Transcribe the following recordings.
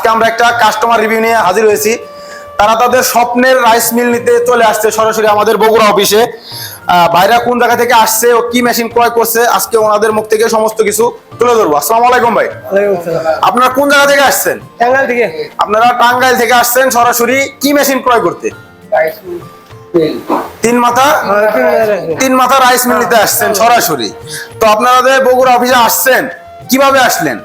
আজকে আমরা একটা কাস্টমার রিভিউ নিয়ে হাজির হয়েছি। তারা তাদের স্বপ্নের রাইস মিল নিতে চলে আসছে সরাসরি আমাদের বগুড়া অফিসে। ভাইরা কোন জায়গা থেকে আসছে ও কি মেশিন ক্রয় করছে আজকে ওনাদের মুখ থেকে সমস্ত কিছু তুলে ধরবো। আসসালামু আলাইকুম ভাই। আপনারা কোন জায়গা থেকে আসছেন? টাঙ্গাইল থেকে। আপনারা টাঙ্গাইল থেকে আসছেন সরাসরি কি মেশিন ক্রয় করতে? তিন মাথা রাইস মিল নিতে আসছেন সরাসরি। তো আপনাদের বগুড়া অফিসে আসছেন, কিভাবে আসলেন?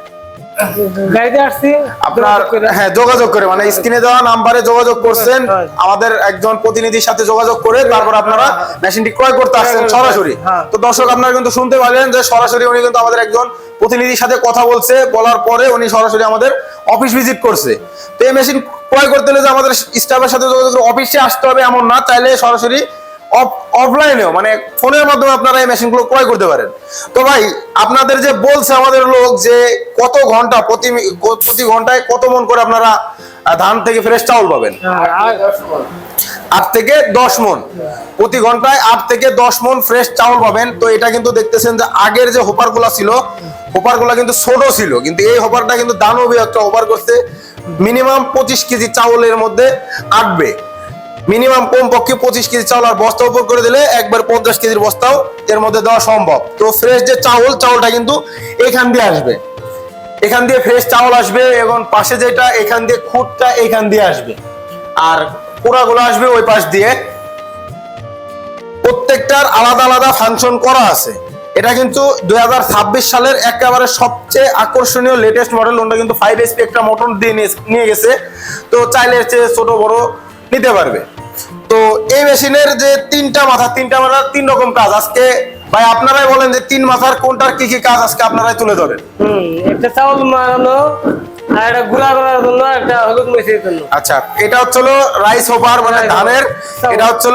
গাড়িতে আসছি আপনার হ্যাঁ যোগাযোগ করে, মানে স্ক্রিনে দেওয়া নাম্বারে যোগাযোগ করছেন, আমাদের একজন প্রতিনিধির সাথে যোগাযোগ করে তারপর আপনারা মেশিনটি ক্রয় করতে আসছেন সরাসরি। তো দর্শক আপনারা কিন্তু শুনতে পারলেন যে সরাসরি উনি কিন্তু আমাদের একজন প্রতিনিধির সাথে কথা বলছে, বলার পরে উনি সরাসরি আমাদের অফিস ভিজিট করছে। তো এই মেশিন ক্রয় করতে হলে যে আমাদের স্টাফের সাথে যোগাযোগ করে অফিসে আসতে হবে এমন না, চাইলে সরাসরি অফলাইনেও মানে ফোনের মাধ্যমে আপনারা এই মেশিনগুলো ক্রয় করতে পারেন। তো ভাই আপনাদের যে বলছে আমাদের লোক যে কত ঘন্টা প্রতি ঘন্টায় কত মন করে আপনারা ধান থেকে ফ্রেশ চাউল পাবেন? 8 থেকে 10 মন প্রতি ঘন্টায়, 8 থেকে 10 মন ফ্রেশ চাউল পাবেন। তো এটা কিন্তু দেখতেছেন যে আগের যে হোপারগুলা ছিল, হোপারগুলা কিন্তু ছোট ছিল, কিন্তু এই হোপারটা কিন্তু দানবী একটা হোপার করছে। মিনিমাম 25 কেজি চাউলের মধ্যে আটবে, মিনিমাম কমপক্ষে 25 কেজি চাউল, আর বস্তা উপর করে দিলে একবার 50 কেজির বস্তাও এর মধ্যে দেওয়া সম্ভব। তো ফ্রেশ যে চাউলটা কিন্তু এখান দিয়ে আসবে, এখান দিয়ে ফ্রেশ চাউল আসবে, এবং পাশে যেটা এখান দিয়ে খুঁটটা এখান দিয়ে আসবে, আর পোড়াগুলো আসবে ওই পাশ দিয়ে। প্রত্যেকটার আলাদা আলাদা ফাংশন করা আছে। এটা কিন্তু 2026 সালের একেবারে সবচেয়ে আকর্ষণীয় লেটেস্ট মডেল। ওটা কিন্তু 5 HP একটা মোটর দিয়ে নিয়ে গেছে। তো চাইলে ছোট বড় নিতে পারবে। তো এই মেশিনের যে তিনটা মাথার 3 রকম কাজ। আজকে ভাই আপনারাই বলেন যে 3 মাথার কোনটার কি কি কাজ আজকে আপনারাই তুলে ধরেন। একটা চাউল মারানো, আর একটা গুঁড়া করার জন্য, একটা হলুদ মেশিনের জন্য। আচ্ছা, এটা হচ্ছে রাইস হোপার, মানে ধানের। এটা হচ্ছে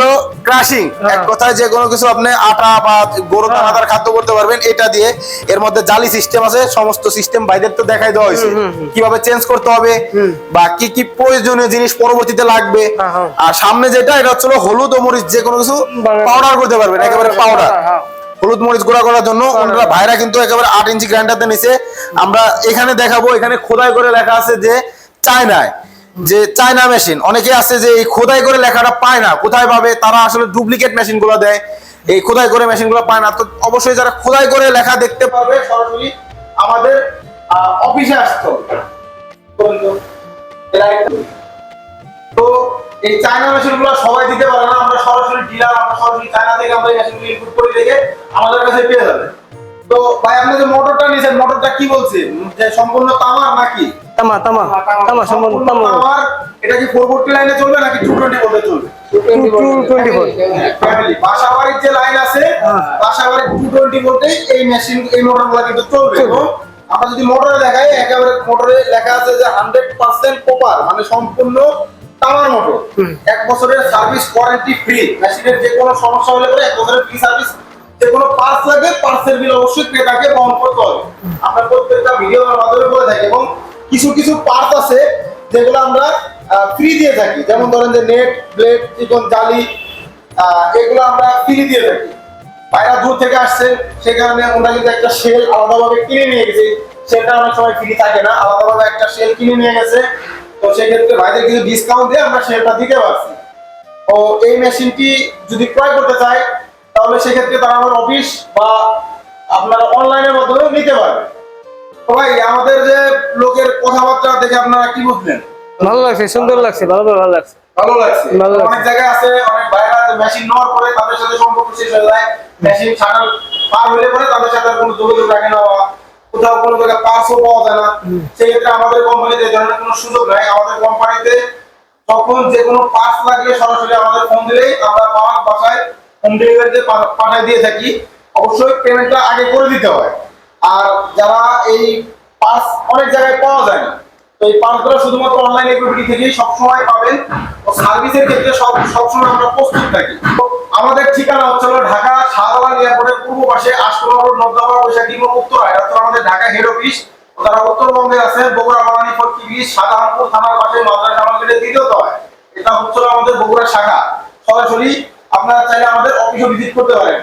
ক্রাশিং। এক কথায় যে কোনো কিছু আপনি আটা বা গরু দানাদার খাদ্য করতে পারবেন এটা দিয়ে। এর মধ্যে জালি সিস্টেম আছে, সমস্ত সিস্টেম বাইরের তো দেখাই দেওয়া হয়েছে, কিভাবে চেঞ্জ করতে হবে বা কি কি প্রয়োজনীয় জিনিস পরবর্তীতে লাগবে। আর সামনে যেটা, এটা হচ্ছে হলুদ ও মরিচ যে কোনো কিছু পাউডার করতে পারবেন, একেবারে পাউডার হলুদ মরিচ গুঁড়া করার জন্য। ওনারা ভাইরা কিন্তু একেবারে 8 ইঞ্চি গ্রাইন্ডারতে নিচে। আমরা এখানে দেখাবো, এখানে খোদাই করে লেখা আছে যে চায়নায়, যে চায়না মেশিন। অনেকে আছে যে এই খোদাই করে লেখাটা পায় না, কোথায় পাবে? তারা আসলে ডুপ্লিকেট মেশিন গুলো দেয়, এই খোদাই করে মেশিন গুলো পায় না। তো অবশ্যই যারা খোদাই করে লেখা দেখতে পারবে সরাসরি আমাদের অফিসে আসতে হবে। তো এই চায়না মেশিন গুলো সবাই দিতে পারে না, আমরা সরাসরি ডিলার, আমরা সরাসরি চায়না থেকে আমরা এই মেশিনগুলো ইনপুট করে রেখে আমাদের কাছে পেয়ে যাবে। তো ভাই আপনি যে মোটরটা নিয়েছেন, মোটরটা কি বলছে যে সম্পূর্ণ তামার নাকি? তামা সম্পূর্ণ তামার। এটা কি 440 লাইনে চলবে নাকি 220 ভোল্টে চলবে? 220 ফ্যামিলি বাসাবাড়ির যে লাইন আছে, বাসাবাড়ির 220 ভোল্টে এই মেশিন, এই মোটরগুলো কিন্তু চলবে। এবং আমরা যদি মোটরে দেখাই, একেবারে মোটরে লেখা আছে যে 100% কপার, মানে সম্পূর্ণ তামার মোটর। 1 বছরের সার্ভিস ওয়ারেন্টি ফ্রি। মেশিনের যে কোনো সমস্যা হলে পরে 1 বছরের ফ্রি সার্ভিস। যে কোনো পার্টস লাগে, পার্টসের বিল অবশ্যই ক্রেতাকে বহন করতে হবে। আমরা প্রত্যেকটা ভিডিওর মাধ্যমে বলে থাকি। এবং কিছু কিছু পার্টস আছে যেগুলো আমরা ফ্রি দিয়ে থাকি, যেমন ধরেন যে নেট, ব্লেড, চিকন জালি, এগুলো আমরা ফ্রি দিয়ে থাকি। বাইরে দূর থেকে আসছে, সেই কারণে ওরা কিন্তু একটা সেল আলাদাভাবে কিনে নিয়ে গেছে। সেলটা অনেক সময় ফ্রি থাকে না, আলাদাভাবে একটা সেল কিনে নিয়ে গেছে। তো সেক্ষেত্রে ভাইদের কিছু ডিসকাউন্ট দিয়ে আমরা সেলটা দিতে পারছি। তো এই মেশিনটি যদি ক্রয় করতে চাই, তাহলে সেক্ষেত্রে তারা আমার অফিস বা আপনারা অনলাইনের মাধ্যমে নিতে পারবেন। তো ভাই আমাদের যে লোকের কথাবার্তা দেখে আপনারা কি বুঝলেন? ভালো লাগছে, সুন্দর লাগছে, ভালো লাগছে। অনেক জায়গায় আছে, অনেক ভাইরা মেশিন নেওয়ার পরে তাদের সাথে সম্পর্ক শেষ হয়ে যায়, মেশিন ছাড়ার পার হলে পরে তাদের সাথে আর কোনো যোগাযোগ রাখে না, কোথাও কোনো জায়গায় পার্সও পাওয়া যায় না। সেক্ষেত্রে আমাদের কোম্পানিতে এই ধরনের কোনো সুযোগ নাই। আমাদের কোম্পানিতে যখন যে কোনো পার্স লাগলে সরাসরি আমাদের ফোন দিলেই আমরা পাওয়ার বাসায় হোম ডেলিভারিতে পাঠিয়ে দিয়ে থাকি। অবশ্যই পেমেন্টটা আগে করে দিতে হয়। আর যারা এই পার্স অনেক জায়গায় পাওয়া যায় না, তো এই পার্সগুলো শুধুমাত্র অনলাইন এক্টিভিটি থেকেই সবসময় পাবেন। ও সার্ভিসের ক্ষেত্রে সবসময় আমরা প্রস্তুত থাকি। আমাদের ঠিকানা হচ্ছে ঢাকা শাহজালাল এয়ারপোর্টের পূর্ব পাশে, আশকোনা রোড, নবদাপাড়া, বৈশাখী মোড়, উত্তরা। এটা হচ্ছে আমাদের ঢাকা হেড অফিস। যারা উত্তরবঙ্গে আছেন, বগুড়া বানানী ফটকিবিশ শাহজাহানপুর থানার পাশে মাদ্রাসা মার্কেটের দ্বিতীয় তলায়। এটা হচ্ছে আমাদের বগুড়া শাখা। সরাসরি আপনারা চাইলে আমাদের অফিসে ভিজিট করতে পারেন।